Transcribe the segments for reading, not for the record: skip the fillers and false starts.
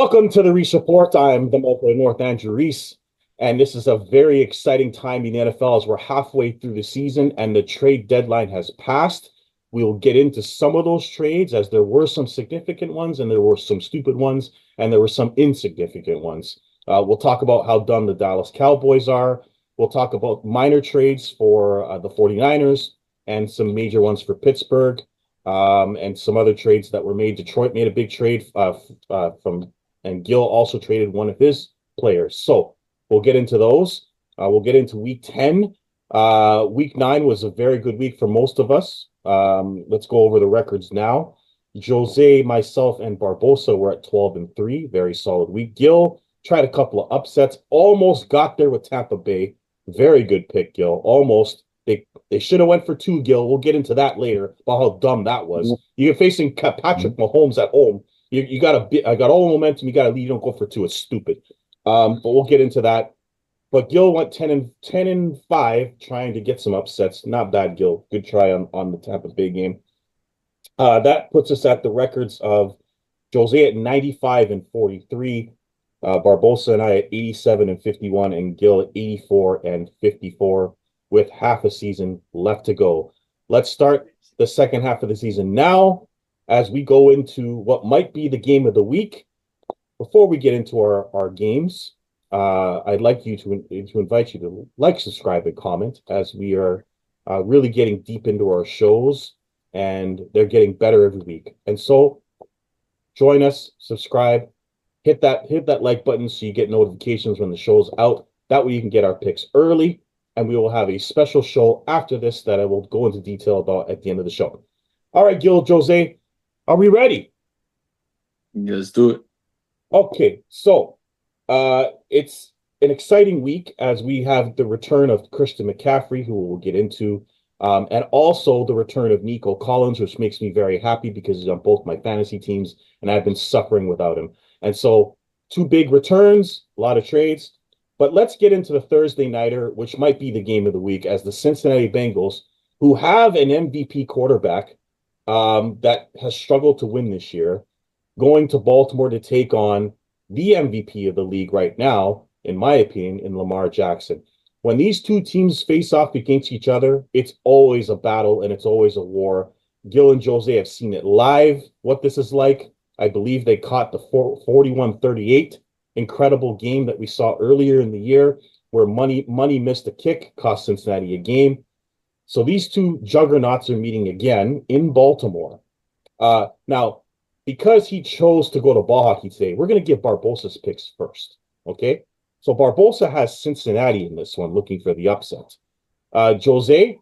Welcome to the Reese Report. I'm the Mocha North Andrew Reese, and this is a very exciting time in the NFL as we're halfway through the season and the trade deadline has passed. We'll get into some of those trades as there were some significant ones and there were some stupid ones and there were some insignificant ones. We'll talk about how dumb the Dallas Cowboys are. We'll talk about minor trades for the 49ers and some major ones for Pittsburgh, and some other trades that were made. Detroit made a big trade from and Gil also traded one of his players. So we'll get into those. We'll get into week 10. Week 9 was a very good week for most of us. Let's go over the records now. Jose, myself, and Barbosa were at 12-3. Very solid week. Gil tried a couple of upsets. Almost got there with Tampa Bay. Very good pick, Gil. Almost. They should have went for 2, Gil. We'll get into that later about how dumb that was. You're facing Patrick Mahomes at home. You got I got all the momentum. You got to lead. You don't go for 2. It's stupid. But we'll get into that. But Gil went 10-5, trying to get some upsets. Not bad, Gil. Good try on the Tampa Bay game. That puts us at the records of Jose at 95-43, Barbosa and I at 87-51, and Gil at 84-54, with half a season left to go. Let's start the second half of the season now, as we go into what might be the game of the week. Before we get into our games, I'd like to invite you to like, subscribe, and comment, as we are really getting deep into our shows, and they're getting better every week. And so join us, subscribe, hit that like button so you get notifications when the show's out. That way you can get our picks early, and we will have a special show after this that I will go into detail about at the end of the show. All right, Gil, Jose, are we ready? Let's do it. Okay, so it's an exciting week as we have the return of Christian McCaffrey, who we'll get into, and also the return of Nico Collins, which makes me very happy because he's on both my fantasy teams, and I've been suffering without him. And so 2 big returns, a lot of trades. But let's get into the Thursday nighter, which might be the game of the week, as the Cincinnati Bengals, who have an MVP quarterback that has struggled to win this year, going to Baltimore to take on the MVP of the league right now, in my opinion, in Lamar Jackson. When these two teams face off against each other, it's always a battle and it's always a war. Gil and Jose have seen it live, what this is like. I believe they caught the 41-38 incredible game that we saw earlier in the year, where money missed a kick, cost Cincinnati a game. So these two juggernauts are meeting again in Baltimore. Now, because he chose to go to ball hockey today, we're going to give Barbosa's picks first. Okay? So Barbosa has Cincinnati in this one, looking for the upset. Jose,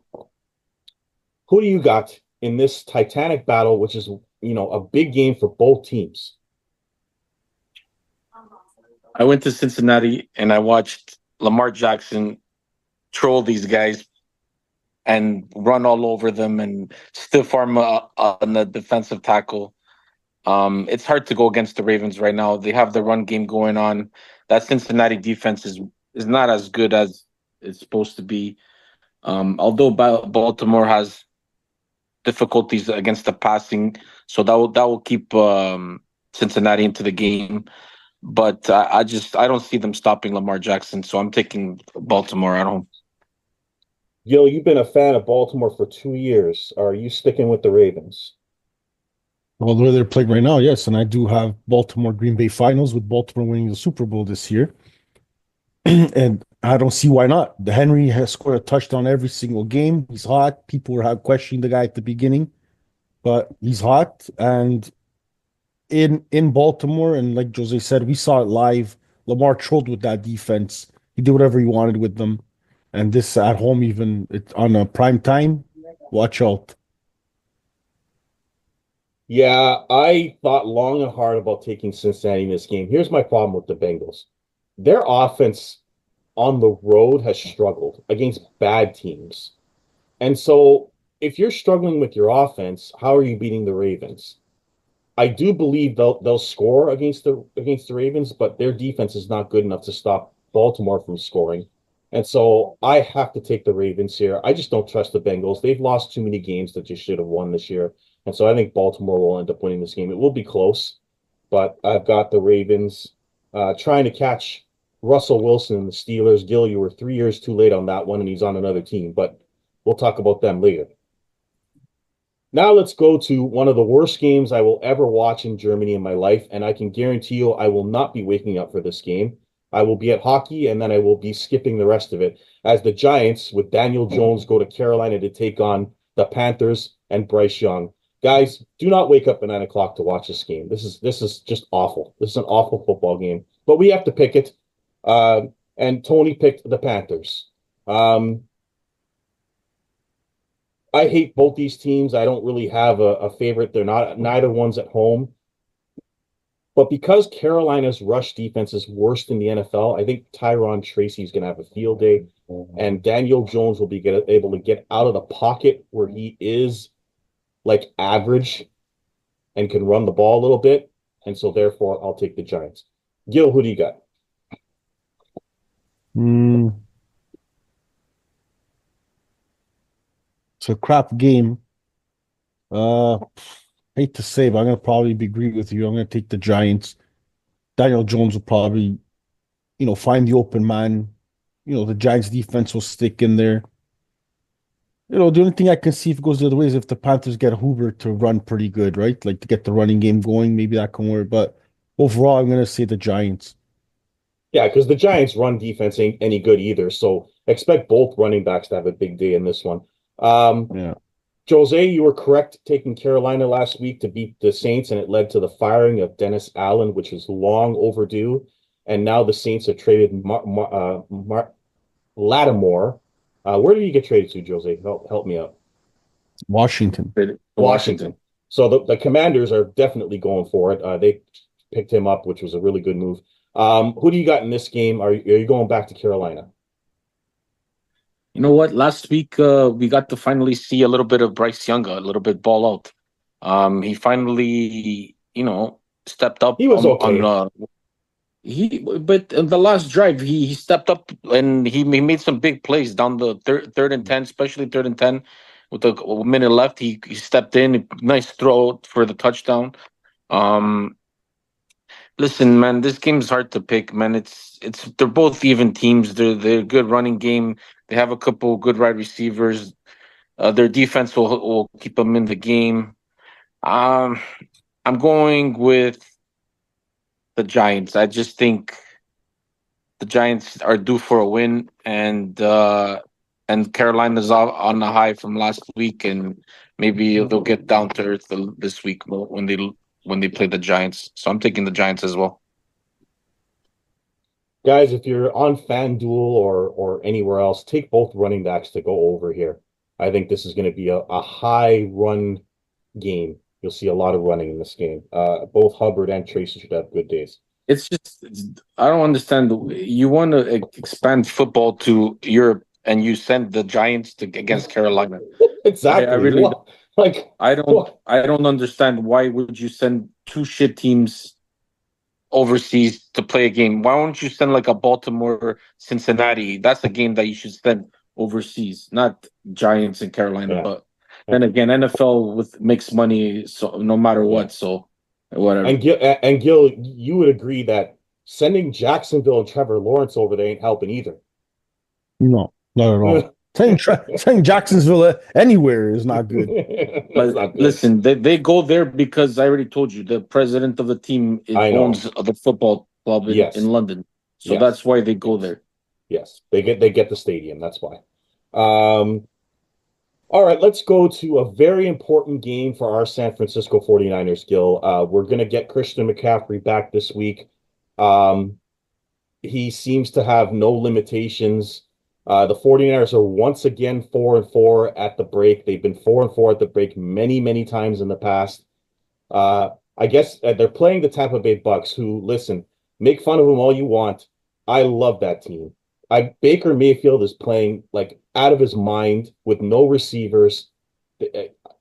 who do you got in this titanic battle, which is, a big game for both teams? I went to Cincinnati and I watched Lamar Jackson troll these guys and run all over them and stiff arm on the defensive tackle. It's hard to go against the Ravens right now. They have the run game going on. That Cincinnati defense is not as good as it's supposed to be. Although Baltimore has difficulties against the passing, so that will keep Cincinnati into the game. But I don't see them stopping Lamar Jackson, so I'm taking Baltimore at home. Gil, you've been a fan of Baltimore for 2 years. Are you sticking with the Ravens? Well, the way they're playing right now, yes. And I do have Baltimore Green Bay finals, with Baltimore winning the Super Bowl this year. And I don't see why not. The Henry has scored a touchdown every single game. He's hot. People were questioning the guy at the beginning, but he's hot. And in Baltimore, and like Jose said, we saw it live. Lamar trolled with that defense. He did whatever he wanted with them. And this at home, even it's on a prime time, watch out. Yeah, I thought long and hard about taking Cincinnati in this game. Here's my problem with the Bengals. Their offense on the road has struggled against bad teams. And so if you're struggling with your offense, how are you beating the Ravens? I do believe they'll score against the Ravens, but their defense is not good enough to stop Baltimore from scoring. And so I have to take the Ravens here. I just don't trust the Bengals. They've lost too many games that you should have won this year. And so I think Baltimore will end up winning this game. It will be close, but I've got the Ravens trying to catch Russell Wilson and the Steelers. Gil, you were 3 years too late on that one, and he's on another team, but we'll talk about them later. Now let's go to one of the worst games I will ever watch in Germany in my life, and I can guarantee you I will not be waking up for this game. I will be at hockey, and then I will be skipping the rest of it as the Giants with Daniel Jones go to Carolina to take on the Panthers and Bryce Young. Guys, do not wake up at 9 o'clock to watch this game. This is just awful. This is an awful football game, but we have to pick it. And Tony picked the Panthers. I hate both these teams. I don't really have a favorite. They're not neither one's at home. But because Carolina's rush defense is worst in the NFL, I think Tyron Tracy is going to have a field day, and Daniel Jones will be able to get out of the pocket where he is like average and can run the ball a little bit. And so therefore, I'll take the Giants. Gil, who do you got? It's a crap game. Hate to say, but I'm gonna probably agree with you. I'm gonna take the Giants. Daniel Jones will probably, find the open man. The Giants defense will stick in there. The only thing I can see if it goes the other way is if the Panthers get Hoover to run pretty good, right? Like to get the running game going, maybe that can work. But overall, I'm gonna say the Giants. Yeah, because the Giants' run defense ain't any good either. So expect both running backs to have a big day in this one. Yeah. Jose, you were correct taking Carolina last week to beat the Saints, and it led to the firing of Dennis Allen, which was long overdue. And now the Saints have traded Lattimore. Where did he get traded to, Jose? Help me out. Washington. Washington. So the Commanders are definitely going for it. They picked him up, which was a really good move. Who do you got in this game? Are you going back to Carolina? You know what? Last week we got to finally see a little bit of Bryce Young, a little bit ball out. He finally, stepped up. He was okay. But in the last drive, he stepped up and he made some big plays down the third and 10, especially 3rd and 10 with a minute left. He stepped in, nice throw for the touchdown. Listen, man, this game's hard to pick, man. They're both even teams. They're a good running game. They have a couple good wide receivers. Their defense will keep them in the game. I'm going with the Giants. I just think the Giants are due for a win, and Carolina's on the high from last week, and maybe they'll get down to earth this week when they play the Giants. So I'm taking the Giants as well. Guys, if you're on FanDuel or anywhere else, take both running backs to go over here. I think this is going to be a high run game. You'll see a lot of running in this game. Both Hubbard and Tracy should have good days. I don't understand. You want to expand football to Europe, and you send the Giants against Carolina. Exactly. I really I don't understand. Why would you send two shit teams overseas to play a game? Why won't you send like a Baltimore, Cincinnati? That's a game that you should send overseas, not Giants and Carolina. Yeah. But then again, NFL makes money, so no matter what. So whatever. And Gil, you would agree that sending Jacksonville and Trevor Lawrence over there ain't helping either. No, not at all. Saying Jacksonville anywhere is not good. But not good. Listen, they go there because I already told you the president of the team owns the football club in London, so that's why they go there. Yes, they get the stadium. That's why. All right, let's go to a very important game for our San Francisco 49ers, Gil. We're going to get Christian McCaffrey back this week. He seems to have no limitations. The 49ers are once again 4-4 at the break. They've been 4-4 at the break many, many times in the past. I guess they're playing the Tampa Bay Bucks, who, listen, make fun of them all you want. I love that team. Baker Mayfield is playing like out of his mind with no receivers.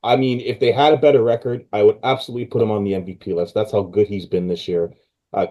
I mean, if they had a better record, I would absolutely put him on the MVP list. That's how good he's been this year,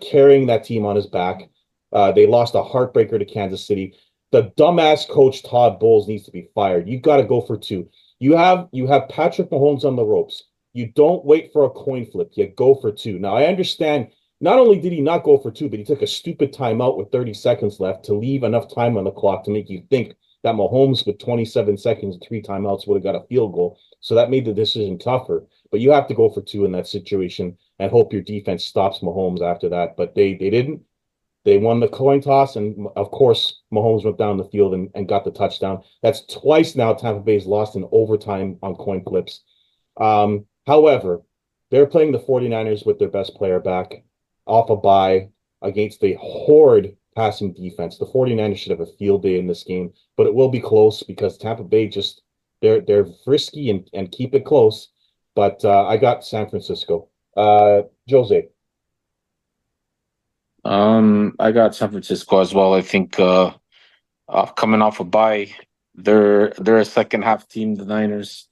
carrying that team on his back. They lost a heartbreaker to Kansas City. The dumbass coach Todd Bowles needs to be fired. You got to go for two. You have Patrick Mahomes on the ropes. You don't wait for a coin flip. You go for two. Now, I understand not only did he not go for two, but he took a stupid timeout with 30 seconds left to leave enough time on the clock to make you think that Mahomes with 27 seconds and three timeouts would have got a field goal. So that made the decision tougher. But you have to go for two in that situation and hope your defense stops Mahomes after that. But they didn't. They won the coin toss, and of course, Mahomes went down the field and got the touchdown. That's twice now Tampa Bay's lost in overtime on coin flips. However, they're playing the 49ers with their best player back off a bye against a horrid passing defense. The 49ers should have a field day in this game, but it will be close because Tampa Bay just they're frisky and keep it close. But I got San Francisco. Jose. I got San Francisco as well. I think coming off a bye, they're a second half team, the Niners.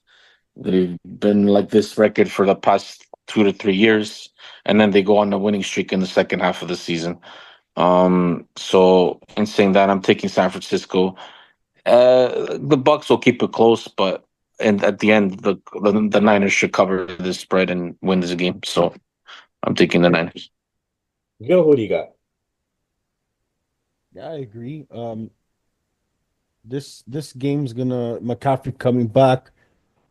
They've been like this record for the past 2 to 3 years, and then they go on a winning streak in the second half of the season. So in saying that, I'm taking San Francisco. The Bucks will keep it close, but and at the end, the Niners should cover this spread and win this game. So I'm taking the Niners. Gil, who do you got? Yeah, I agree. This game's gonna McCaffrey coming back.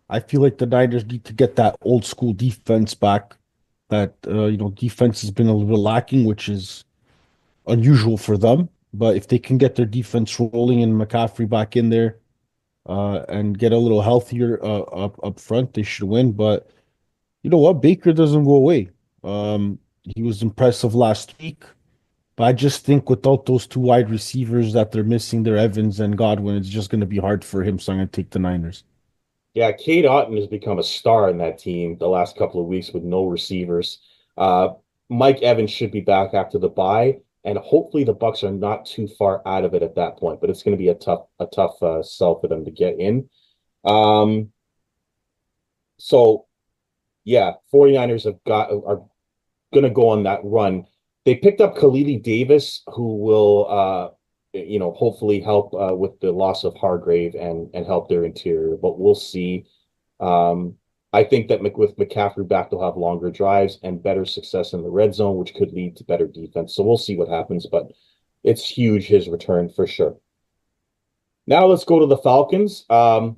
I feel like the Niners need to get that old school defense back. That defense has been a little lacking, which is unusual for them. But if they can get their defense rolling and McCaffrey back in there, and get a little healthier up front, they should win. But you know what? Baker doesn't go away. He was impressive last week, but I just think without those two wide receivers that they're missing, their Evans and Godwin, it's just going to be hard for him. So I'm going to take the Niners. Yeah, Cade Otton has become a star in that team the last couple of weeks with no receivers. Mike Evans should be back after the bye, and hopefully the Bucks are not too far out of it at that point. But it's going to be a tough sell for them to get in. So yeah, 49ers are going to go on that run. They picked up Khalili Davis, who will hopefully help with the loss of Hargrave and help their interior. But we'll see. I think that with McCaffrey back, they'll have longer drives and better success in the red zone, which could lead to better defense. So we'll see what happens, but it's huge, his return for sure. Now let's go to the Falcons. The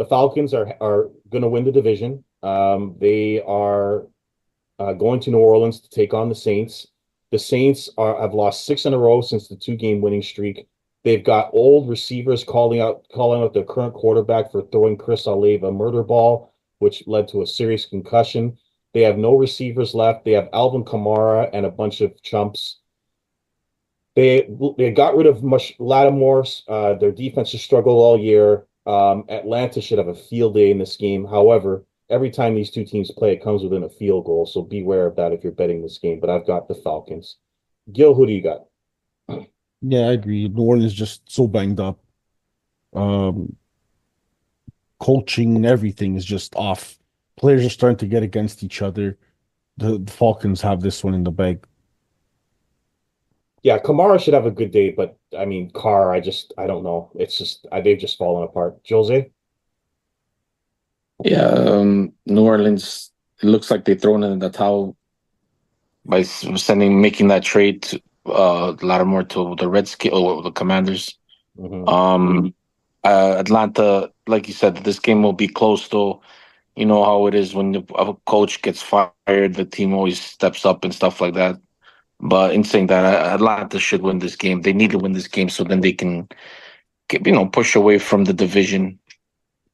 Falcons are going to win the division. They are going to New Orleans to take on the Saints. The Saints have lost 6 in a row since the 2-game winning streak. They've got old receivers calling out their current quarterback for throwing Chris Olave a murder ball, which led to a serious concussion. They have no receivers left. They have Alvin Kamara and a bunch of chumps. They got rid of Lattimore. Their defense has struggled all year. Atlanta should have a field day in this game. However, every time these two teams play, it comes within a field goal. So beware of that if you're betting this game. But I've got the Falcons. Gil, who do you got? Yeah, I agree. New Orleans is just so banged up. Coaching and everything is just off. Players are starting to get against each other. The Falcons have this one in the bag. Yeah, Kamara should have a good day, but I mean, Carr, I don't know. It's just they've just fallen apart. Jose? Yeah, New Orleans. It looks like they've thrown in the towel by making that trade to Lattimore to the Redskins or the Commanders. Mm-hmm. Atlanta, like you said, this game will be close though. You know how it is when a coach gets fired, the team always steps up and stuff like that. But in saying that, Atlanta should win this game. They need to win this game so then they can push away from the division.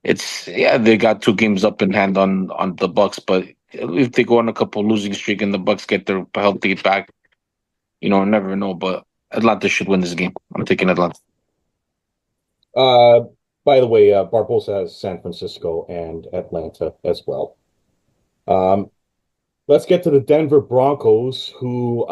They got 2 games up in hand on the Bucks, but if they go on a couple losing streak and the Bucks get their healthy back, never know. But Atlanta should win this game. I'm taking Atlanta. By the way, Barbosa has San Francisco and Atlanta as well. Let's get to the Denver Broncos, who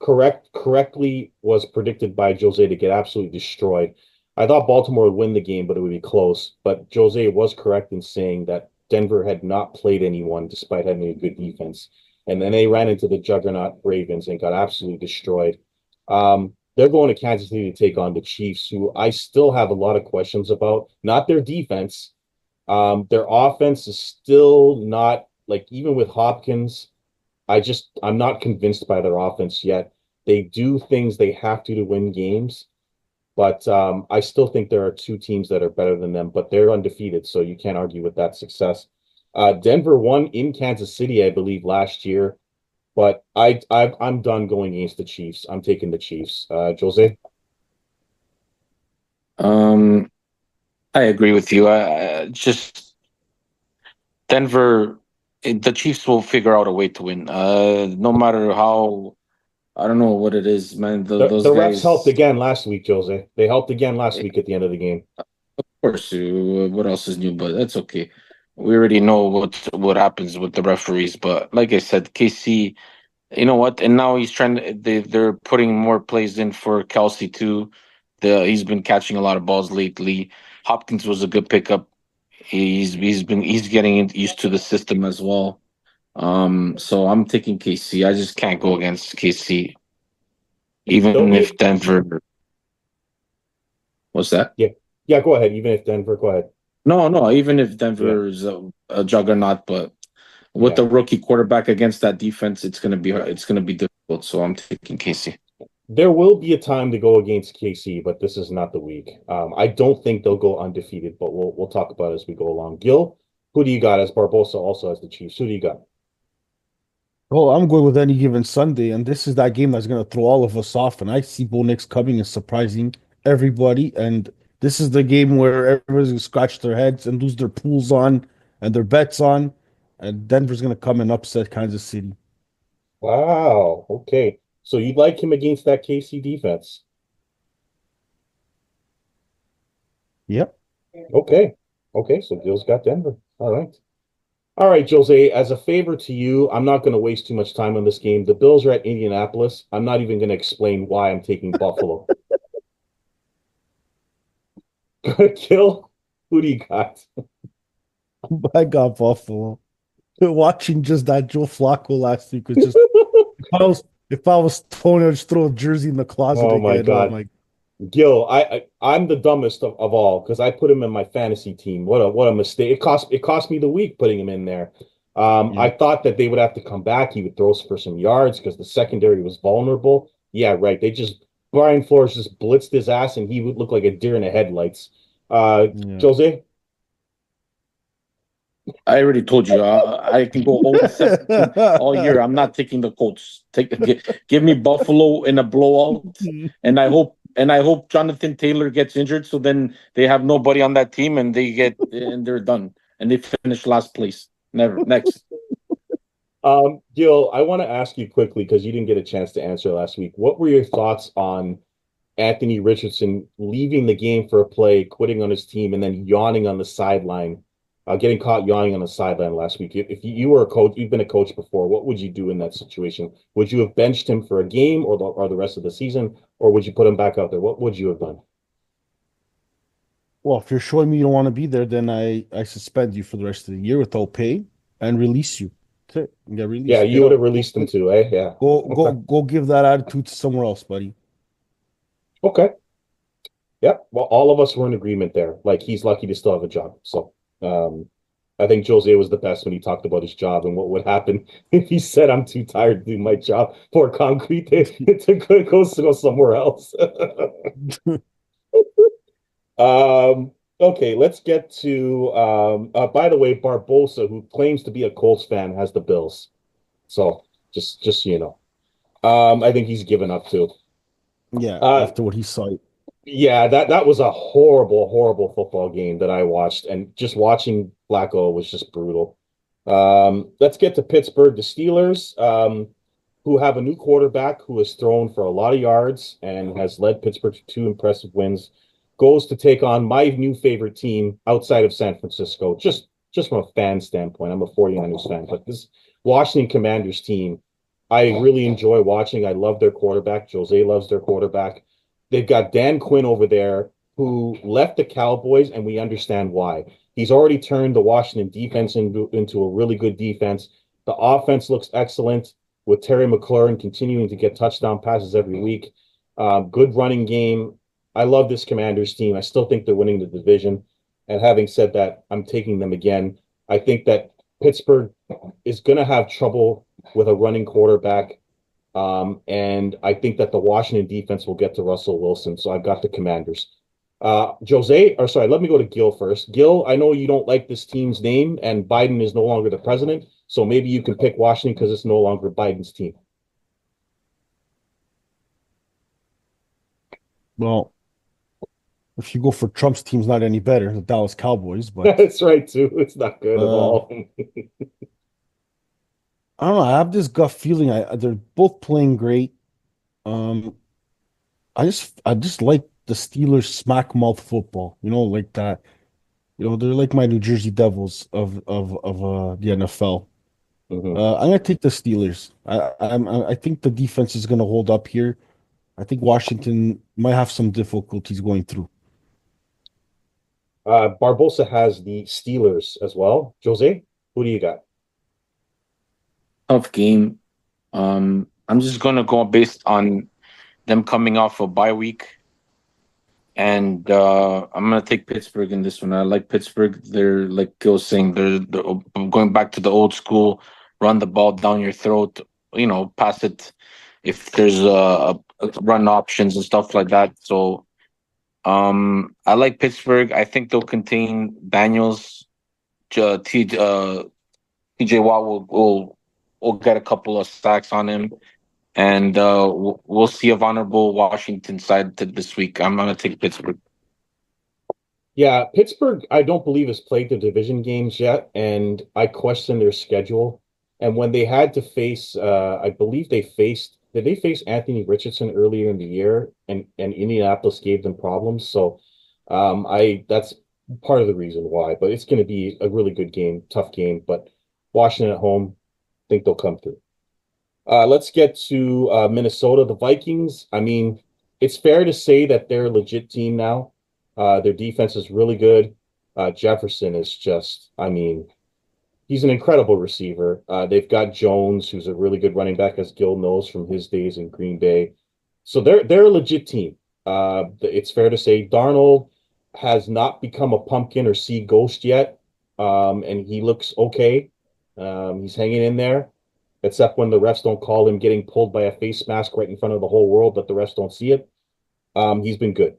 correctly was predicted by Jose to get absolutely destroyed. I thought Baltimore would win the game, but it would be close. But Jose was correct in saying that Denver had not played anyone despite having a good defense. And then they ran into the juggernaut Ravens and got absolutely destroyed. They're going to Kansas City to take on the Chiefs, who I still have a lot of questions about. Not their defense. Their offense is still not like even with Hopkins, I'm not convinced by their offense yet. They do things they have to win games, but I still think there are two teams that are better than them, but they're undefeated, so you can't argue with that success. Denver won in Kansas City, I believe, last year, but I'm done going against the Chiefs. I'm taking the Chiefs. Jose? I agree with you. Just Denver, the Chiefs will figure out a way to win. No matter how, I don't know what it is, man. Those The refs helped guys, again last week, Jose. They helped again last week at the end of the game. of course, what else is new? But that's okay. We already know what happens with the referees. But like I said, KC, you know what? And now he's trying to. They're putting more plays in for Kelsey too. He's been catching a lot of balls lately. Hopkins was a good pickup. He's getting used to the system as well. So I'm taking KC. I just can't go against KC, Don't even you? if Denver. What's that? Yeah, yeah. Go ahead. Even if Denver, go ahead. No. Even if Yeah, Denver is a juggernaut, but with yeah. the rookie quarterback against that defense, it's gonna be difficult. So I'm taking KC. There will be a time to go against KC, but this is not the week. I don't think they'll go undefeated, but we'll talk about it as we go along. Gil, who do you got as Barbosa also as the Chiefs? Who do you got? Well, I'm going with any given Sunday, and this is that game that's going to throw all of us off. And I see Bo Nix coming and surprising everybody. And this is the game where everybody's going to scratch their heads and lose their pools on and their bets on. And Denver's going to come and upset Kansas City. Wow. Okay. So you'd like him against that KC defense? Yep. Okay. Okay. So Gil's got Denver. All right. All right, Jose, as a favor to you, I'm not going to waste too much time on this game. The Bills are at Indianapolis. I'm not even going to explain why I'm taking Buffalo. Gil, who do you got? I got Buffalo. Watching just that Joe Flacco last week was just if I was Tony, I'd just throw a jersey in the closet Oh my again. Oh God. my Gil, I'm the dumbest of all because I put him in my fantasy team. What a mistake. It cost me the week putting him in there. I yeah. thought that they would have to come back. He would throw for some yards because the secondary was vulnerable. Yeah, right. Brian Flores just blitzed his ass and he would look like a deer in the headlights. Yeah. Jose? I already told you. I can go 0-17 all year. I'm not taking the Colts. Give me Buffalo in a blowout, and I hope Jonathan Taylor gets injured, so then they have nobody on that team, and they're done, and they finish last place. Never next. Gil, I want to ask you quickly because you didn't get a chance to answer last week. What were your thoughts on Anthony Richardson leaving the game for a play, quitting on his team, and then yawning on the sideline, getting caught yawning on the sideline last week? If you were a coach, you've been a coach before, what would you do in that situation? Would you have benched him for a game or the rest of the season, or would you put him back out there? What would you have done? Well, if you're showing me you don't want to be there, then I suspend you for the rest of the year without pay and release you. That's it. You get Yeah, released. you Get would have out. released him too, eh? Yeah. Go Okay. go give that attitude to somewhere else, buddy. Okay. Yep. Well, all of us were in agreement there. Like he's lucky to still have a job. So I think Jose was the best when he talked about his job and what would happen if he said, I'm too tired to do my job for concrete to go somewhere else. Okay, let's get to by the way, Barbosa, who claims to be a Colts fan, has the Bills. So just so you know. I think he's given up too. Yeah, Uh after what he saw. Yeah, that was a horrible, horrible football game that I watched, and just watching Flacco was just brutal. Let's get to Pittsburgh, the Steelers, who have a new quarterback who has thrown for a lot of yards and has led Pittsburgh to two impressive wins. Goes to take on my new favorite team outside of San Francisco, just from a fan standpoint. I'm a 49ers fan, but this Washington Commanders team, I really enjoy watching. I love their quarterback. Jose loves their quarterback. They've got Dan Quinn over there who left the Cowboys, and we understand why. He's already turned the Washington defense into a really good defense. The offense looks excellent with Terry McLaurin continuing to get touchdown passes every week. Good running game. I love this Commanders team. I still think they're winning the division. And having said that, I'm taking them again. I think that Pittsburgh is going to have trouble with a running quarterback. And I think that the Washington defense will get to Russell Wilson. So I've got the Commanders. Let me go to Gil first. Gil, I know you don't like this team's name, and Biden is no longer the president. So maybe you can pick Washington because it's no longer Biden's team. Well, if you go for Trump's team's not any better, the Dallas Cowboys, but That's right, too. It's not good at all. I don't know. I have this gut feeling. They're both playing great. Um, I just like the Steelers smack mouth football. Like that. They're like my New Jersey Devils of the NFL. Mhm. I'm gonna take the Steelers. I think the defense is gonna hold up here. I think Washington might have some difficulties going through. Barbosa has the Steelers as well. Jose, who do you got? Tough game. I'm just gonna go based on them coming off a bye week, and I'm gonna take Pittsburgh in this one. I like Pittsburgh. They're like Gil was saying, they're going back to the old school, run the ball down your throat. Pass it if there's run options and stuff like that. So I like Pittsburgh. I think they'll contain Daniels. TJ Watt will get a couple of sacks on him, and we'll see a vulnerable Washington side this week. I'm gonna take Pittsburgh. Yeah, Pittsburgh, I don't believe has played the division games yet, and I question their schedule. And when they had to face, I believe did they face Anthony Richardson earlier in the year, and Indianapolis gave them problems. So, that's part of the reason why. But it's going to be a really good game, tough game. But Washington at home, think they'll come through. Let's get to Minnesota, the Vikings. I mean, it's fair to say that they're a legit team now. Their defense is really good. Jefferson is just, I mean, he's an incredible receiver. They've got Jones, who's a really good running back, as Gil knows from his days in Green Bay. So they're a legit team. It's fair to say Darnold has not become a pumpkin or sea ghost yet, and he looks okay. He's hanging in there, except when the refs don't call him getting pulled by a face mask right in front of the whole world, but the refs don't see it. He's been good.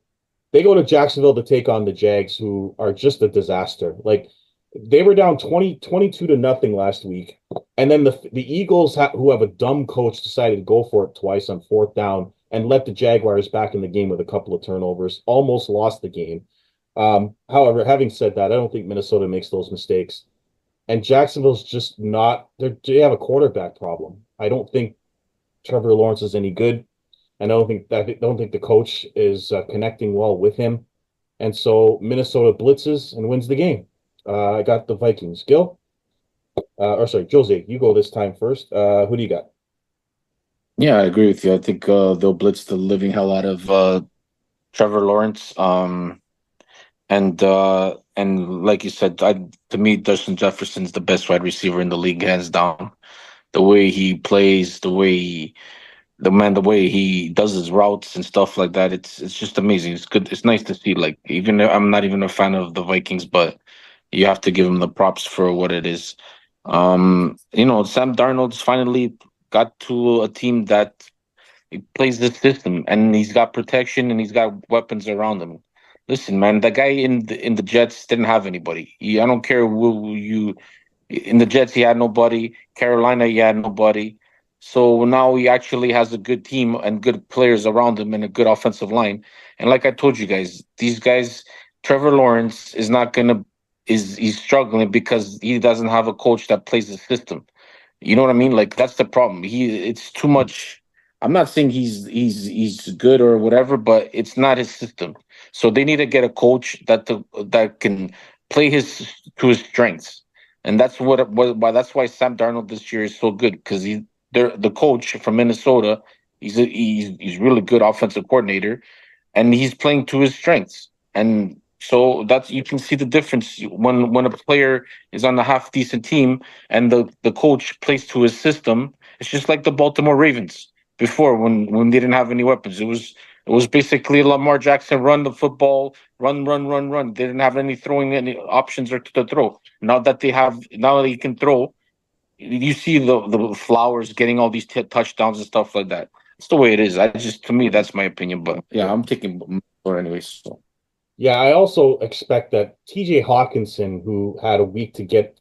They go to Jacksonville to take on the Jags, who are just a disaster. Like, they were down 22 to nothing last week. And then the Eagles, who have a dumb coach, decided to go for it twice on fourth down and let the Jaguars back in the game with a couple of turnovers, almost lost the game. However, having said that, I don't think Minnesota makes those mistakes. And Jacksonville's just not, they have a quarterback problem. I don't think Trevor Lawrence is any good. And I don't think the coach is connecting well with him. And so Minnesota blitzes and wins the game. I got the Vikings. Gil? Jose, you go this time first. Who do you got? Yeah, I agree with you. I think they'll blitz the living hell out of Trevor Lawrence. And like you said, to me, Justin Jefferson's the best wide receiver in the league, hands down. The way he plays, the way he does his routes and stuff like that, it's just amazing. It's good. It's nice to see. Like, even though I'm not even a fan of the Vikings, but you have to give him the props for what it is. Sam Darnold's finally got to a team that plays this system, and he's got protection and he's got weapons around him. Listen, man, the guy in the Jets didn't have anybody. I don't care who you. In the Jets, he had nobody. Carolina, he had nobody. So now he actually has a good team and good players around him and a good offensive line. And like I told you guys, these guys, Trevor Lawrence is not gonna he's struggling because he doesn't have a coach that plays the system. You know what I mean? Like, that's the problem. It's too much. I'm not saying he's good or whatever, but it's not his system. So they need to get a coach that can play to his strengths. And that's that's why Sam Darnold this year is so good, because the coach from Minnesota. He's really good offensive coordinator, and he's playing to his strengths. And so that's, you can see the difference when a player is on a half decent team and the coach plays to his system. It's just like the Baltimore Ravens before, when they didn't have any weapons. It was It was basically Lamar Jackson run the football, run, run, run, run. They didn't have any throwing any options or to throw. Now that he can throw, you see the Flowers getting all these touchdowns and stuff like that. It's the way it is. To me, that's my opinion. But yeah, I'm taking Minnesota anyways. So. Yeah, I also expect that TJ Hawkinson, who had a week to get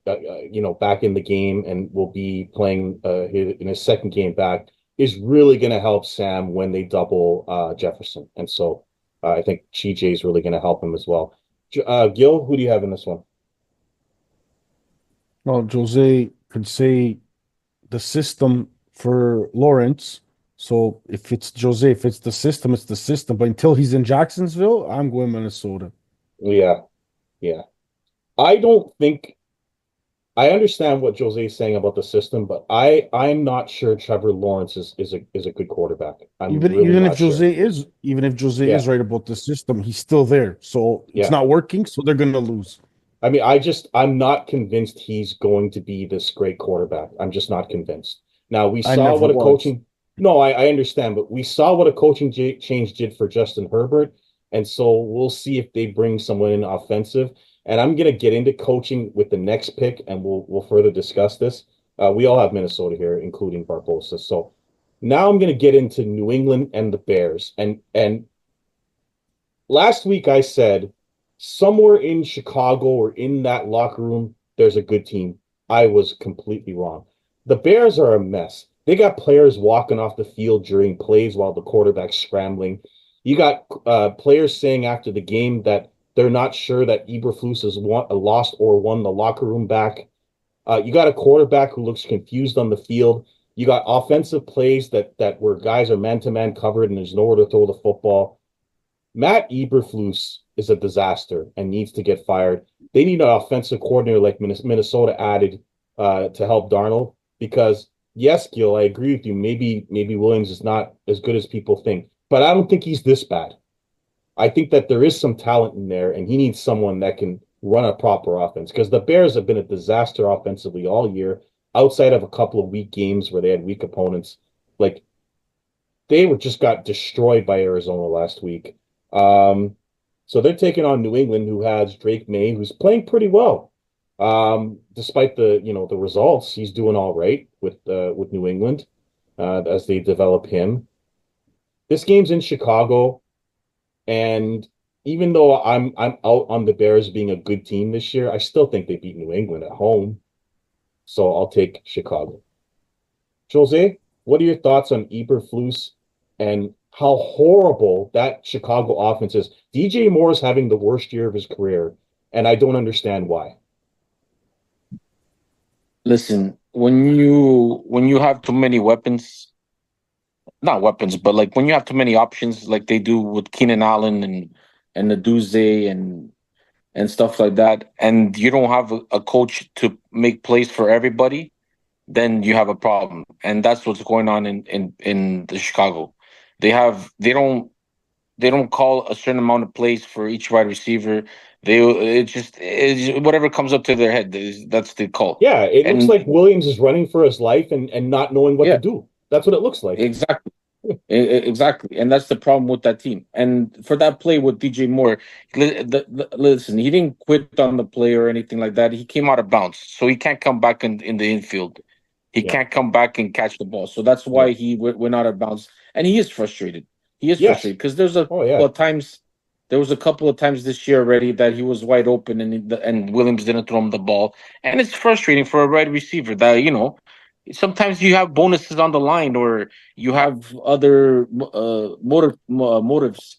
back in the game and will be playing in his second game back, is really going to help Sam when they double Jefferson. And so I think TJ is really going to help him as well. Gil, who do you have in this one? Well, Jose could say the system for Lawrence. So if it's Jose, if it's the system, it's the system. But until he's in Jacksonville, I'm going Minnesota. Yeah, yeah. I don't think I understand what Jose is saying about the system, but I'm not sure Trevor Lawrence is a good quarterback. I'm Even really even not if sure. Jose is even if Jose Yeah, is right about the system, he's still there. So it's yeah. not working, so they're gonna lose. I mean, I'm not convinced he's going to be this great quarterback. I'm just not convinced. Now we I saw never what a was. coaching. No, I understand, but we saw what a coaching change did for Justin Herbert, and so we'll see if they bring someone in offensive. And I'm gonna get into coaching with the next pick, and we'll further discuss this. We all have Minnesota here, including Barbosa. So now I'm gonna get into New England and the Bears, and last week I said somewhere in Chicago or in that locker room, there's a good team. I was completely wrong. The Bears are a mess. They got players walking off the field during plays while the quarterback's scrambling. You got players saying after the game that they're not sure that Eberflus has lost or won the locker room back. You got a quarterback who looks confused on the field. You got offensive plays that where guys are man to man covered and there's nowhere to throw the football. Matt Eberflus is a disaster and needs to get fired. They need an offensive coordinator like Minnesota added to help Darnold because yes, Gil, I agree with you. Maybe Williams is not as good as people think, but I don't think he's this bad. I think that there is some talent in there, and he needs someone that can run a proper offense because the Bears have been a disaster offensively all year, outside of a couple of weak games where they had weak opponents. Like they were just got destroyed by Arizona last week. So they're taking on New England, who has Drake May, who's playing pretty well. Despite the results, he's doing all right with New England as they develop him. This game's in Chicago, and even though I'm out on the Bears being a good team this year, I still think they beat New England at home. So I'll take Chicago. Jose, what are your thoughts on Eberflus and how horrible that Chicago offense is? DJ Moore is having the worst year of his career, and I don't understand why. Listen, when you have too many weapons, not weapons, but like when you have too many options, like they do with Keenan Allen and the Duze and stuff like that, and you don't have a coach to make plays for everybody, then you have a problem, and that's what's going on in the Chicago. They don't call a certain amount of plays for each wide receiver. It's whatever comes up to their head. That's the call. Yeah, it looks And like Williams is running for his life and not knowing what to yeah, do. That's what it looks like. exactly. Exactly, and that's the problem with that team. And for that play with DJ Moore, listen, he didn't quit on the play or anything like that. He came out of bounds, so he can't come back in the infield. He Yeah, can't come back and catch the ball. So that's yeah. why he went out of bounds, and he is frustrated. He is Yes. frustrated because there's a Oh, couple yeah. of times. There was a couple of times this year already that he was wide open and Williams didn't throw him the ball, and it's frustrating for a wide receiver that sometimes you have bonuses on the line or you have other motives,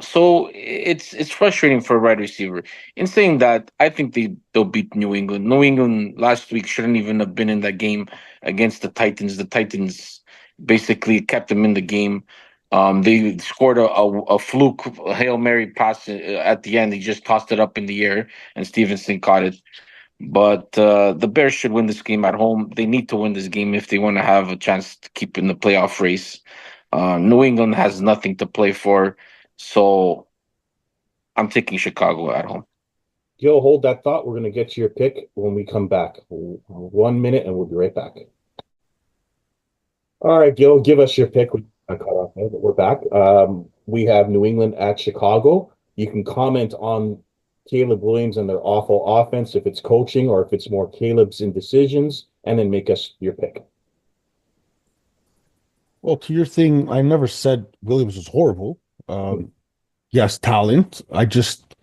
so it's frustrating for a wide receiver. In saying that, I think they'll beat New England. New England last week shouldn't even have been in that game against the Titans. The Titans basically kept them in the game. They scored a fluke Hail Mary pass at the end. He just tossed it up in the air and Stevenson caught it. But the Bears should win this game at home. They need to win this game if they want to have a chance to keep in the playoff race. New England has nothing to play for, so I'm taking Chicago at home. Gil, hold that thought. We're going to get to your pick when we come back. 1 minute, and we'll be right back. All right, Gil, give us your pick. I cut off there, but we're back. We have New England at Chicago. You can comment on Caleb Williams and their awful offense, if it's coaching or if it's more Caleb's indecisions, and then make us your pick. Well, to your thing, I never said Williams was horrible. He has talent. I just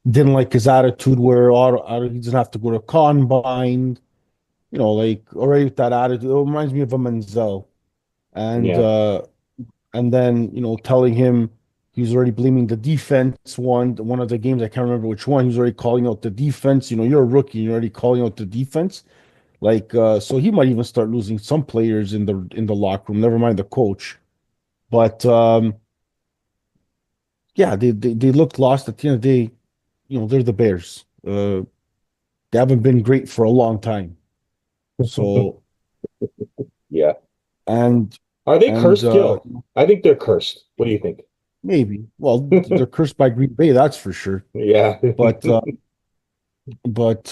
didn't like his attitude where he doesn't have to go to combine. Like already with that attitude, it reminds me of a Menzel. And Yeah. and then telling him he's already blaming the defense. One of the games, I can't remember which one, he was already calling out the defense. You're a rookie, you're already calling out the defense. Like so he might even start losing some players in the locker room, never mind the coach. But yeah, they looked lost at the end of the day. They're the Bears. They haven't been great for a long time. So Yeah. and Are they and cursed, Gil? I think they're cursed. What do you think? maybe. Well, they're cursed by Green Bay, that's for sure. Yeah. But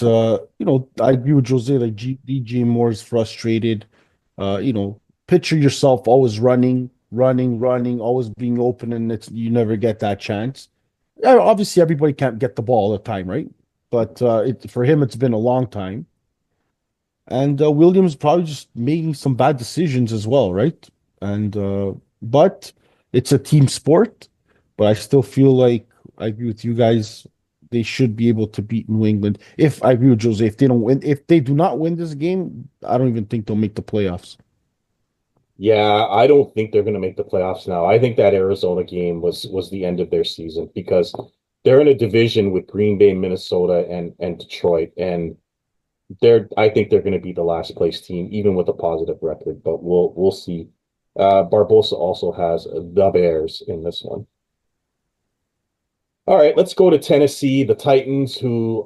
I agree with Jose. Like DJ Moore is frustrated. Picture yourself always running, running, running, always being open, and you never get that chance. Yeah, obviously, everybody can't get the ball all the time, right? But for him, it's been a long time. And Williams probably just making some bad decisions as well, right? And but it's a team sport. But I still feel like I agree with you guys. They should be able to beat New England. If I agree with Jose, if they don't win, if they do not win this game, I don't even think they'll make the playoffs. Yeah, I don't think they're going to make the playoffs now. I think that Arizona game was the end of their season because they're in a division with Green Bay, Minnesota, and Detroit, and I think they're going to be the last place team, even with a positive record. But we'll see. Barbosa also has the Bears in this one. All right, let's go to Tennessee, the Titans, who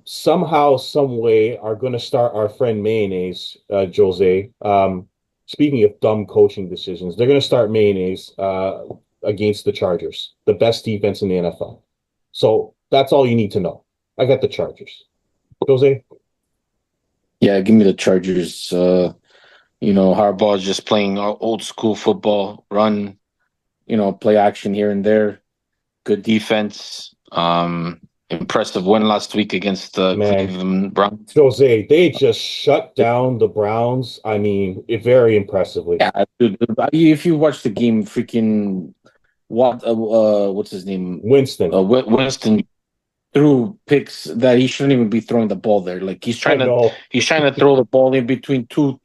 somehow, some way, are going to start our friend Mayonnaise, Jose. Speaking of dumb coaching decisions, they're going to start Mayonnaise against the Chargers, the best defense in the NFL. So that's all you need to know. I got the Chargers. Jose? Yeah, give me the Chargers. Harbaugh is just playing old school football, run, play action here and there. Good defense. Impressive win last week against the Cleveland Browns. Jose, they just shut down the Browns. I mean, very impressively. Yeah, dude, if you watch the game, freaking what's his name? Winston. Winston threw picks that he shouldn't even be throwing the ball there. Like he's trying to throw the ball in between two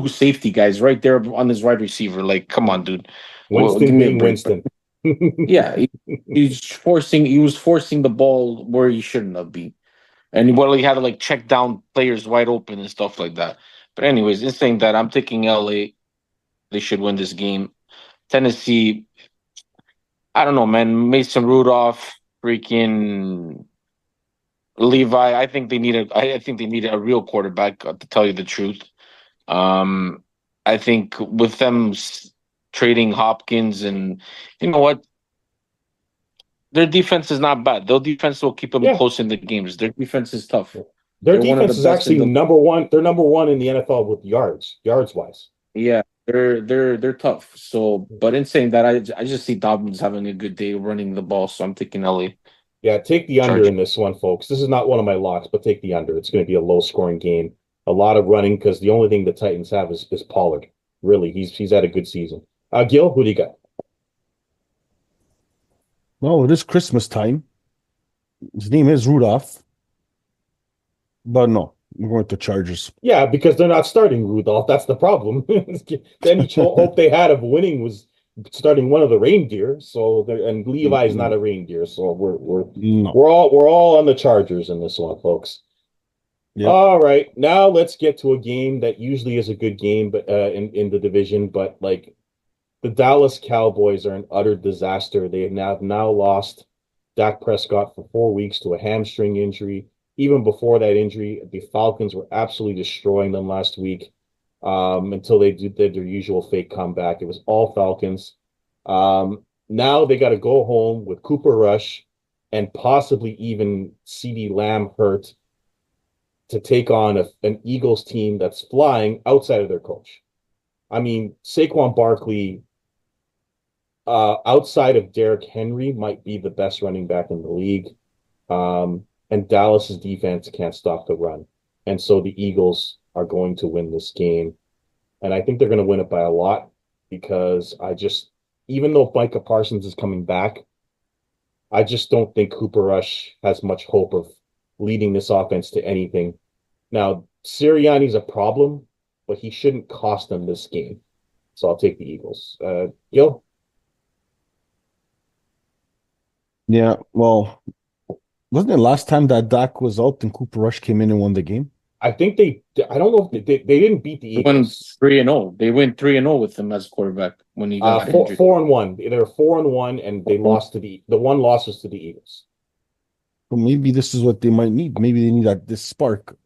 safety guys right there on his wide receiver. Like, come on, dude. Winston being Winston. Yeah, he was forcing the ball where he shouldn't have been. And he had to like check down players wide open and stuff like that. But anyways, in saying that, I'm taking LA. They should win this game. Tennessee, I don't know, man. Mason Rudolph, freaking Levi. I think they need a real quarterback, to tell you the truth. I think with them trading Hopkins, and you know what, their defense is not bad. Their defense will keep them close in the games. Their defense is tough. Their defense is actually number one. They're number one in the NFL with yards wise. Yeah, they're tough. So, but in saying that, I just see Dobbins having a good day running the ball. So I'm taking LA. Yeah, take the under in this one, folks. This is not one of my locks, but take the under. It's going to be a low scoring game. A lot of running because the only thing the Titans have is Pollard. Really, he's had a good season. Gil, who do you got? Well, it is Christmas time. His name is Rudolph. But no, we're going to Chargers. Yeah, because they're not starting Rudolph. That's the problem. Then each hope they had of winning was starting one of the reindeer. So and Levi is not a reindeer. So we're all on the Chargers in this one, folks. Yep. All right, now let's get to a game that usually is a good game, but in the division, but like the Dallas Cowboys are an utter disaster. They have now lost Dak Prescott for 4 weeks to a hamstring injury. Even before that injury, the Falcons were absolutely destroying them last week until they did their usual fake comeback. It was all Falcons. Now they got to go home with Cooper Rush and possibly even CeeDee Lamb hurt to take on an Eagles team that's flying outside of their coach. I mean, Saquon Barkley outside of Derrick Henry, might be the best running back in the league. And Dallas's defense can't stop the run. And so the Eagles are going to win this game. And I think they're going to win it by a lot because even though Micah Parsons is coming back, I just don't think Cooper Rush has much hope of leading this offense to anything. Now, Sirianni's a problem, but he shouldn't cost them this game. So I'll take the Eagles. Gil? Yeah, well, wasn't it last time that Dak was out and Cooper Rush came in and won the game? I think I don't know if they didn't beat the They went Eagles. 3-0. They went 3-0 with him as quarterback when he got injured. 4-1. They were 4-1, and they lost to the one loss was to the Eagles. Well, maybe this is what they might need. Maybe they need this spark.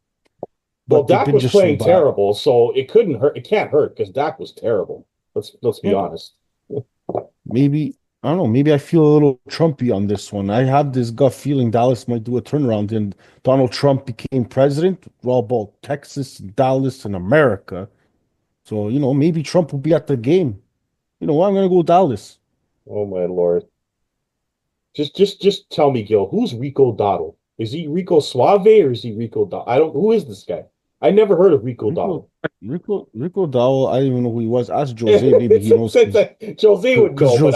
Well, But they've Dak been was just so playing bad. terrible, so it couldn't hurt. It can't hurt because Dak was terrible. Let's be Yeah. honest. Maybe, I don't know, maybe I feel a little Trumpy on this one. I have this gut feeling Dallas might do a turnaround, and Donald Trump became president. We're all about Texas, Dallas, and America. So, maybe Trump will be at the game. You know what? I'm gonna go Dallas. Oh my Lord. Just tell me, Gil, who's Rico Dottle? Is he Rico Suave or is he Rico Dottle? Who is this guy? I never heard of Rico Dottle. Rico Dowell, I don't even know who he was. Ask Jose, maybe he knows. Jose would know, but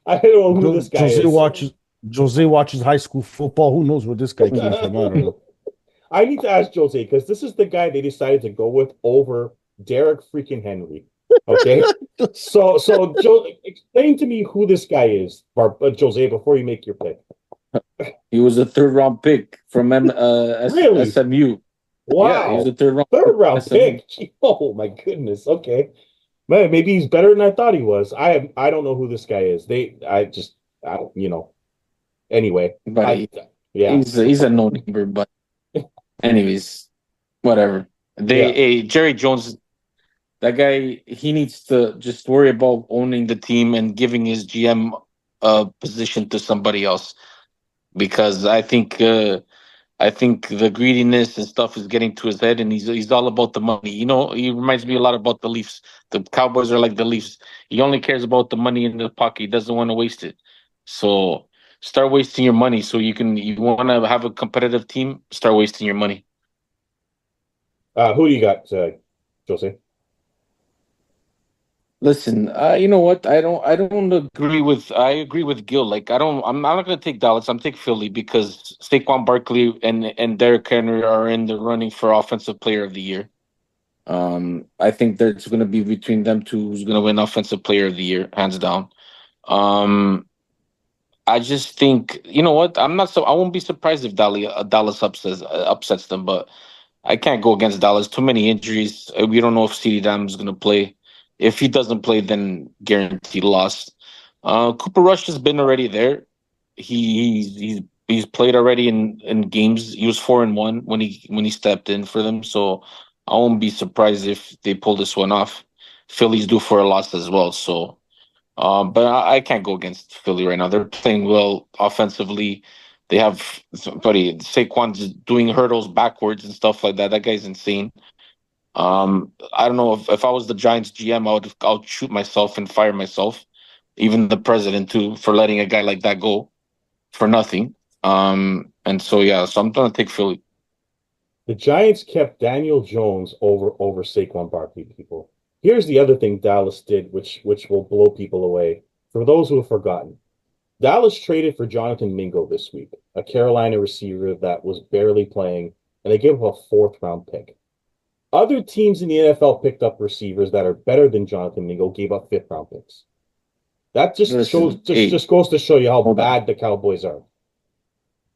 I don't know who this guy is. Jose watches high school football. Who knows where this guy came from? I don't know. I need to ask Jose because this is the guy they decided to go with over Derrick freaking Henry. Okay, so Joe, explain to me who this guy is, Jose, before you make your pick. He was a third-round pick from Really? SMU. Wow, Yeah, he was a third-round SMU. pick. Oh my goodness. Okay, man, maybe he's better than I thought he was. I don't know who this guy is. Anyway, But yeah. he's a no-neighbor. But anyways, whatever. Jerry Jones, that guy, he needs to just worry about owning the team and giving his GM position to somebody else, because I think the greediness and stuff is getting to his head, and he's all about the money. He reminds me a lot about the Leafs. The Cowboys are like the Leafs. He only cares about the money in the pocket. He doesn't want to waste it. So start wasting your money. So you want to have a competitive team. Start wasting your money. Who do you got, Jose? Listen, you know what? I don't agree with. I agree with Gil. Like I'm not going to take Dallas. I'm taking Philly because Saquon Barkley and Derrick Henry are in the running for Offensive Player of the Year. I think there's going to be between them two who's going to win Offensive Player of the Year, hands down. I just think, you know what? I won't be surprised if Dallas upsets them, but I can't go against Dallas. Too many injuries. We don't know if CeeDee Lamb is going to play. If he doesn't play, then guaranteed loss. Cooper Rush has been already there. He's played already in games. He was 4-1 when he stepped in for them. So I won't be surprised if they pull this one off. Philly's due for a loss as well. So, but I can't go against Philly right now. They're playing well offensively. They have Saquon's doing hurdles backwards and stuff like that. That guy's insane. I don't know if I was the Giants GM, I would shoot myself and fire myself, even the president too, for letting a guy like that go for nothing. And so I'm gonna take Philly. The Giants kept Daniel Jones over Saquon Barkley, people. Here's the other thing Dallas did, which will blow people away. For those who have forgotten, Dallas traded for Jonathan Mingo this week, a Carolina receiver that was barely playing, and they gave up a fourth-round pick. Other teams in the NFL picked up receivers that are better than Jonathan Mingo, gave up fifth-round picks. That just goes to show you how bad the Cowboys are.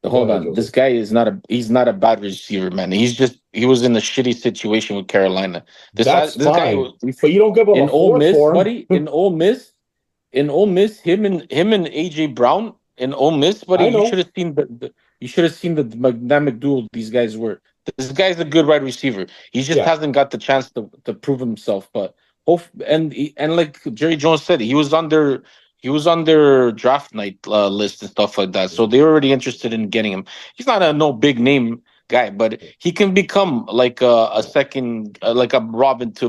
Hold on, this guy is not a bad receiver, man. He was in a shitty situation with Carolina. That's fine, but you don't give up in a Ole Miss, for him. buddy. In Ole Miss, him and AJ Brown in Ole Miss, buddy. You should have seen the dynamic duel these guys were. This guy's a good wide receiver. He just hasn't got the chance to prove himself. But and like Jerry Jones said, he was on their draft night list and stuff like that. So they were already interested in getting him. He's not no big name guy, but he can become like a second, like a Robin to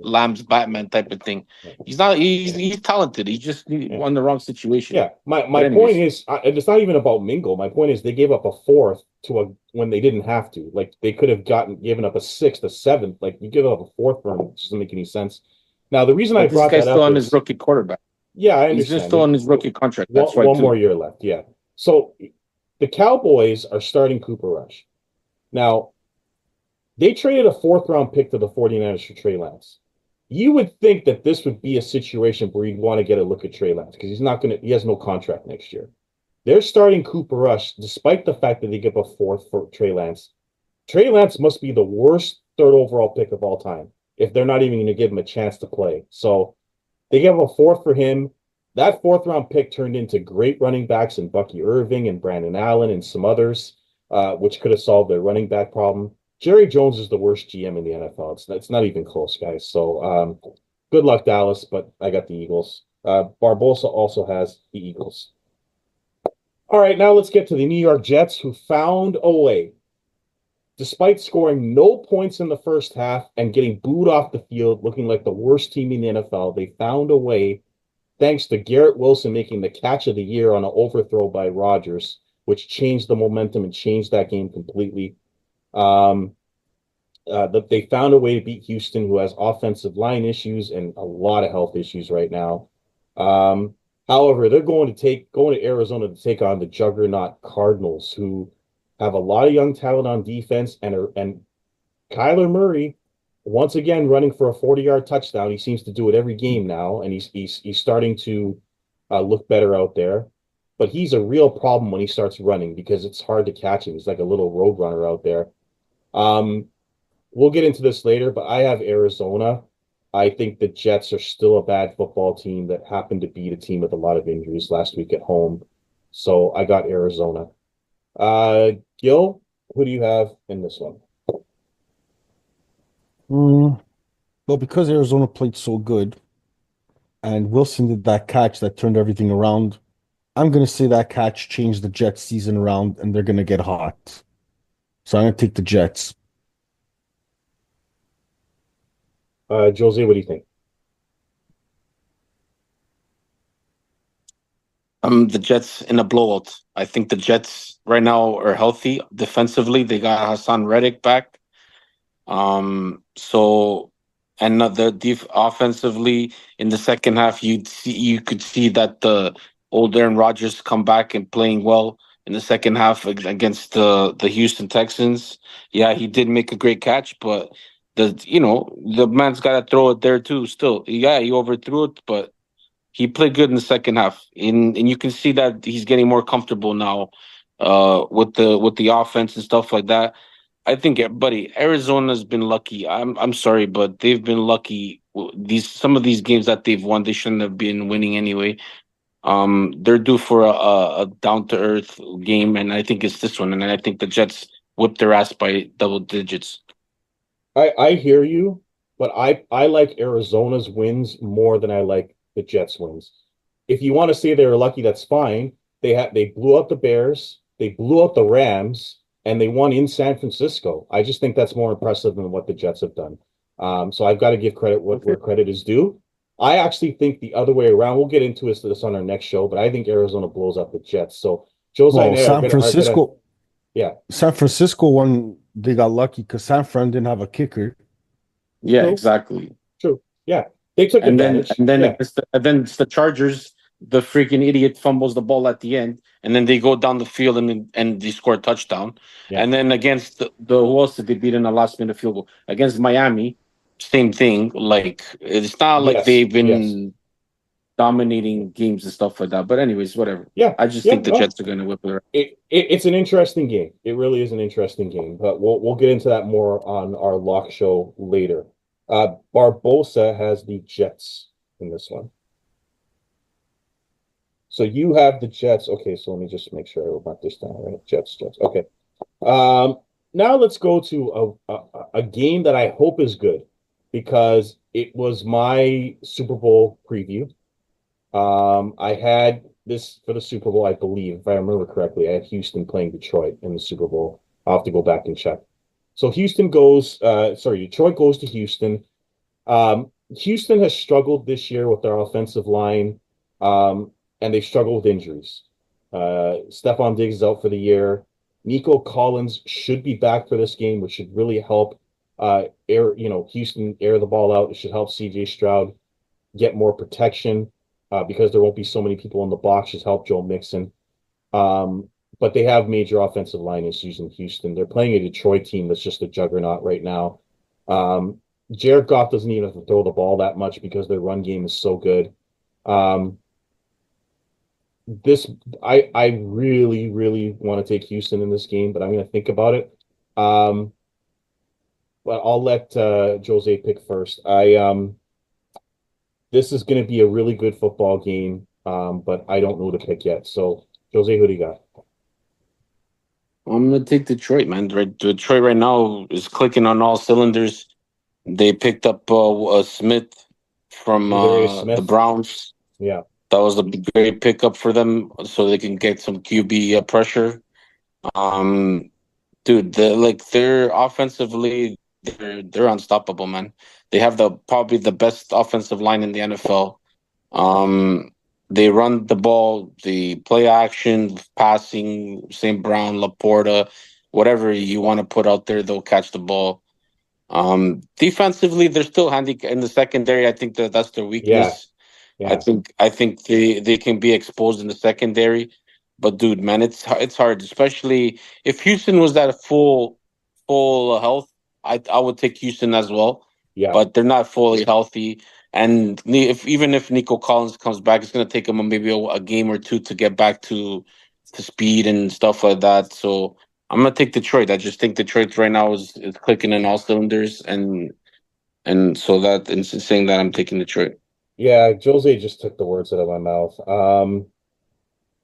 Lamb's Batman type of thing. He's not. He's talented. He's just Yeah. on the wrong situation. Yeah, my But my point anyways, is, and it's not even about Mingo. My point is, they gave up a fourth to a when they didn't have to. Like they could have given up a sixth, a seventh. Like you give up a fourth for him, it doesn't make any sense. Now the reason I but this brought guy's that still up on his is, rookie quarterback. yeah, I He's just understand. still on his rookie contract. One, That's why one more too. year left. Yeah. So the Cowboys are starting Cooper Rush. Now they traded a fourth round pick to the 49ers for Trey Lance. You would think that this would be a situation where you'd want to get a look at Trey Lance because he has no contract next year. They're starting Cooper Rush, despite the fact that they give a fourth for Trey Lance. Trey Lance must be the worst third overall pick of all time if they're not even going to give him a chance to play. So they gave a fourth for him. That fourth round pick turned into great running backs in Bucky Irving and Brandon Allen and some others, which could have solved their running back problem. Jerry Jones is the worst GM in the NFL. It's not even close, guys. So good luck, Dallas, but I got the Eagles. Barbosa also has the Eagles. All right, now let's get to the New York Jets, who found a way, despite scoring no points in the first half and getting booed off the field, looking like the worst team in the NFL. They found a way, thanks to Garrett Wilson making the catch of the year on an overthrow by Rodgers, which changed the momentum and changed that game completely. That they found a way to beat Houston, who has offensive line issues and a lot of health issues right now. However, they're going to Arizona to take on the juggernaut Cardinals, who have a lot of young talent on defense and Kyler Murray once again running for a 40-yard touchdown. He seems to do it every game now, and he's starting to look better out there. But he's a real problem when he starts running because it's hard to catch him. He's like a little road runner out there. We'll get into this later, but I have Arizona. I think the Jets are still a bad football team that happened to beat a team with a lot of injuries last week at home. So I got Arizona. Gil, who do you have in this one? Well, because Arizona played so good and Wilson did that catch that turned everything around, I'm going to say that catch changed the Jets season around and they're going to get hot. So I'm going to take the Jets. Jose, what do you think? The Jets in a blowout. I think the Jets right now are healthy defensively. They got Hassan Reddick back. So and offensively in the second half, you could see that the old Aaron Rodgers come back and playing well in the second half against the Houston Texans. Yeah, he did make a great catch, but the man's got to throw it there too. Still, yeah, he overthrew it, but he played good in the second half, and you can see that he's getting more comfortable now, with the offense and stuff like that. I think, buddy, Arizona's been lucky. I'm sorry, but they've been lucky. Some of these games that they've won, they shouldn't have been winning anyway. They're due for a down to earth game, and I think it's this one. And I think the Jets whipped their ass by double digits. I hear you, but I like Arizona's wins more than I like the Jets' wins. If you want to say they were lucky, that's fine. They blew out the Bears, they blew out the Rams, and they won in San Francisco. I just think that's more impressive than what the Jets have done. So I've got to give credit where credit is due. I actually think the other way around. We'll get into this on our next show, but I think Arizona blows up the Jets. So Jose and I San Francisco, yeah. San Francisco won. They got lucky because San Fran didn't have a kicker. Yeah, True. exactly. True. Yeah. They took advantage. Then it's the Chargers. The freaking idiot fumbles the ball at the end, and then they go down the field and they score a touchdown. Yeah. And then against the who else did they beat in a last minute field goal? Against Miami, same thing. Like it's not like they've been dominating games and stuff like that. But anyways, whatever. Yeah. I just think the Jets are going to whip it. It's an interesting game. It really is an interesting game, but we'll get into that more on our lock show later. Barbosa has the Jets in this one. So you have the Jets. Okay, so let me just make sure I wrote this down, right? Jets. Okay. Now let's go to a game that I hope is good because it was my Super Bowl preview. I had this for the Super Bowl, I believe, if I remember correctly. I had Houston playing Detroit in the Super Bowl. I'll have to go back and check. So Detroit goes to Houston. Houston has struggled this year with their offensive line, and they struggle with injuries. Stephon Diggs is out for the year. Nico Collins should be back for this game, which should really help Houston air the ball out. It should help CJ Stroud get more protection because there won't be so many people in the box. Should help Joe Mixon. But they have major offensive line issues in Houston. They're playing a Detroit team that's just a juggernaut right now. Jared Goff doesn't even have to throw the ball that much because their run game is so good. This I really, really want to take Houston in this game, but I'm going to think about it. But I'll let Jose pick first. This is going to be a really good football game, but I don't know to pick yet. So, Jose, who do you got? I'm gonna take Detroit, man. Detroit right now is clicking on all cylinders. They picked up Smith from Darius the Smith. Browns. Yeah. That was a great pickup for them, so they can get some QB pressure. Dude, they're offensively, they're unstoppable, man. They have probably the best offensive line in the NFL. They run the ball, the play action, passing, St. Brown, Laporta, whatever you want to put out there, they'll catch the ball. Defensively, they're still handy in the secondary. I think that's their weakness. Yeah. I think they can be exposed in the secondary. But dude, man, it's hard, especially if Houston was at full health. I would take Houston as well. Yeah. But they're not fully healthy. And even if Nico Collins comes back, it's going to take him maybe a game or two to get back to speed and stuff like that. So I'm going to take Detroit. I just think Detroit right now is clicking in all cylinders, and so that in saying that, I'm taking Detroit. Yeah, Jose just took the words out of my mouth.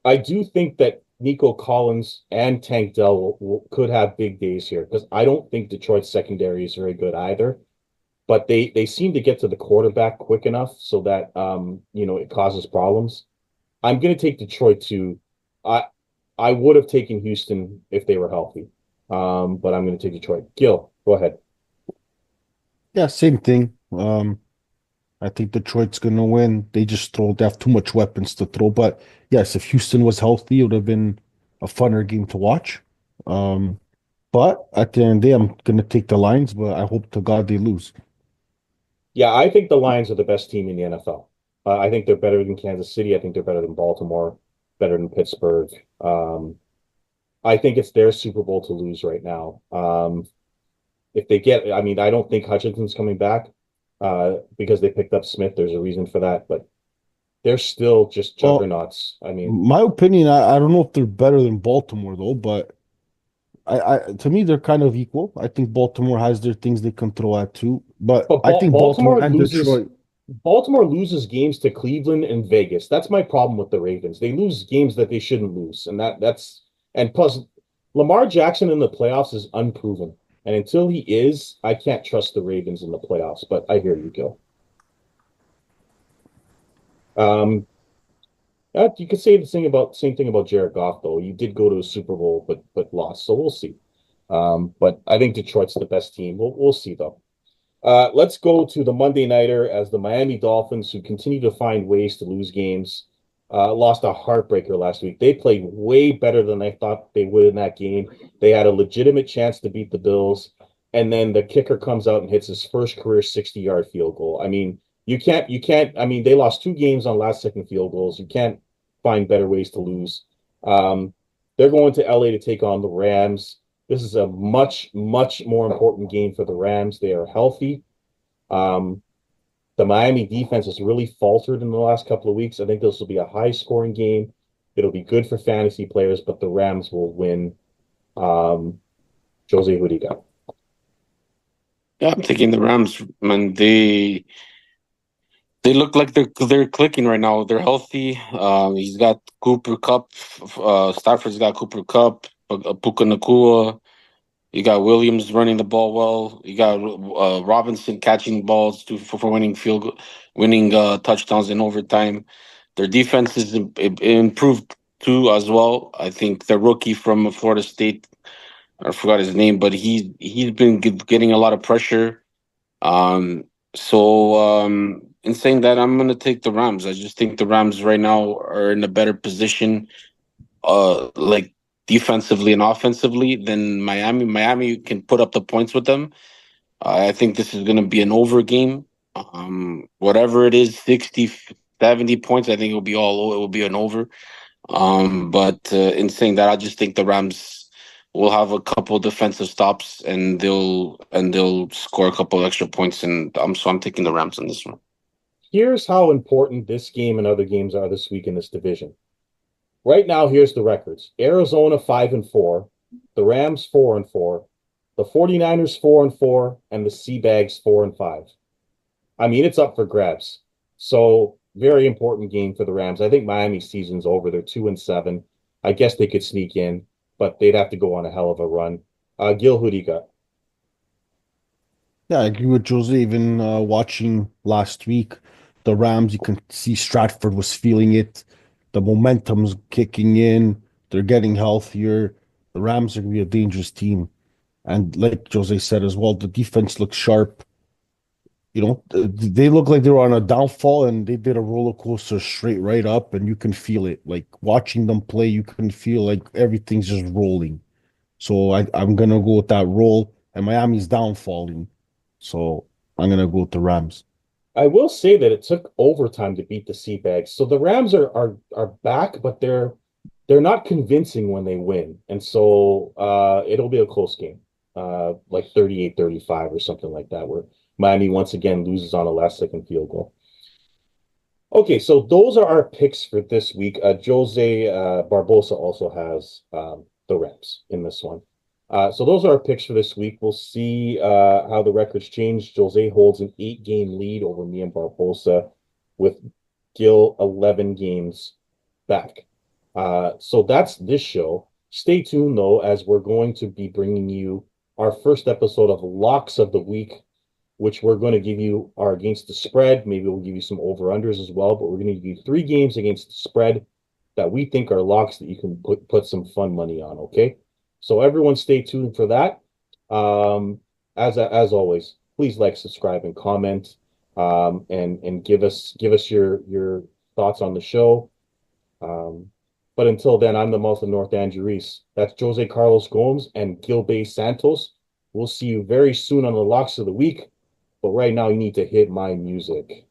I do think that Nico Collins and Tank Dell could have big days here because I don't think Detroit's secondary is very good either. But they seem to get to the quarterback quick enough so that it causes problems. I'm going to take Detroit too. I would have taken Houston if they were healthy, but I'm going to take Detroit. Gil, go ahead. Yeah, same thing. I think Detroit's gonna win. They have too much weapons to throw. But yes, if Houston was healthy, it would have been a funner game to watch. But at the end of the day, I'm gonna take the Lions, but I hope to God they lose. Yeah, I think the Lions are the best team in the NFL. I think they're better than Kansas City. I think they're better than Baltimore, better than Pittsburgh. I think it's their Super Bowl to lose right now. If they I don't think Hutchinson's coming back because they picked up Smith. There's a reason for that, but they're still just juggernauts. My opinion, I don't know if they're better than Baltimore though, but to me they're kind of equal. I think Baltimore has their things they can throw at too, but I think Baltimore and Detroit. Baltimore loses games to Cleveland and Vegas. That's my problem with the Ravens. They lose games that they shouldn't lose, and plus Lamar Jackson in the playoffs is unproven. And until he is, I can't trust the Ravens in the playoffs. But I hear you, Gil. You could say the same thing about Jared Goff, though. He did go to a Super Bowl, but lost. So we'll see. But I think Detroit's the best team. We'll see though. Let's go to the Monday nighter as the Miami Dolphins, who continue to find ways to lose games, lost a heartbreaker last week. They played way better than I thought they would in that game. They had a legitimate chance to beat the Bills, and then the kicker comes out and hits his first career 60-yard field goal. You can't. They lost 2 games on last-second field goals. You can't find better ways to lose. They're going to LA to take on the Rams. This is a much, much more important game for the Rams. They are healthy. The Miami defense has really faltered in the last couple of weeks. I think this will be a high-scoring game. It'll be good for fantasy players, but the Rams will win. Jose, who do you got? Yeah, I'm taking the Rams, man. They look like they're clicking right now. They're healthy. He's got Cooper Kupp. Stafford's got Cooper Kupp, Puka Nacua. You got Williams running the ball well. You got Robinson catching balls for winning touchdowns in overtime. Their defense is improved too as well. I think the rookie from Florida State, I forgot his name, but he's been getting a lot of pressure. In saying that, I'm gonna take the Rams. I just think the Rams right now are in a better position, like defensively and offensively than Miami. Miami can put up the points with them. I think this is gonna be an over game. Whatever it is, 60, 70 points. I think it will be an over. But in saying that, I just think the Rams will have a couple defensive stops and they'll score a couple extra points. And I'm taking the Rams on this one. Here's how important this game and other games are this week in this division. Right now, here's the records. Arizona 5-4, the Rams 4-4, the 49ers 4-4, and the Seabags 4-5. I mean, it's up for grabs. So very important game for the Rams. I think Miami's season's over. They're 2-7. I guess they could sneak in, but they'd have to go on a hell of a run. Gil, who do you got? Yeah, I agree with Jose. Even watching last week, the Rams, you can see Stratford was feeling it. The momentum's kicking in. They're getting healthier. The Rams are going to be a dangerous team. And like Jose said as well, the defense looks sharp. They look like they were on a downfall and they did a roller coaster straight right up, and you can feel it. Like watching them play, you can feel like everything's just rolling. So I'm gonna go with that roll, and Miami's downfalling. So I'm gonna go with the Rams. I will say that it took overtime to beat the Seabags. So the Rams are back, but they're not convincing when they win. And so it'll be a close game. Like 38-35 or something like that, where Miami once again loses on a last second field goal. Okay, so those are our picks for this week. Jose Barbosa also has the Rams in this one. So those are our picks for this week. We'll see how the records change. Jose holds an 8-game lead over me and Barbosa, with Gil 11 games back. So that's this show. Stay tuned, though, as we're going to be bringing you our first episode of Locks of the Week, which we're going to give you are against the spread. Maybe we'll give you some over-unders as well, but we're going to give you 3 games against the spread that we think are locks that you can put some fun money on, okay? So everyone stay tuned for that. As always, please like, subscribe, and comment, and give us your thoughts on the show. But until then, I'm the mouth of North Angeles. That's Jose Carlos Gomes and Gilbay Santos. We'll see you very soon on the Locks of the Week. But right now, you need to hit my music.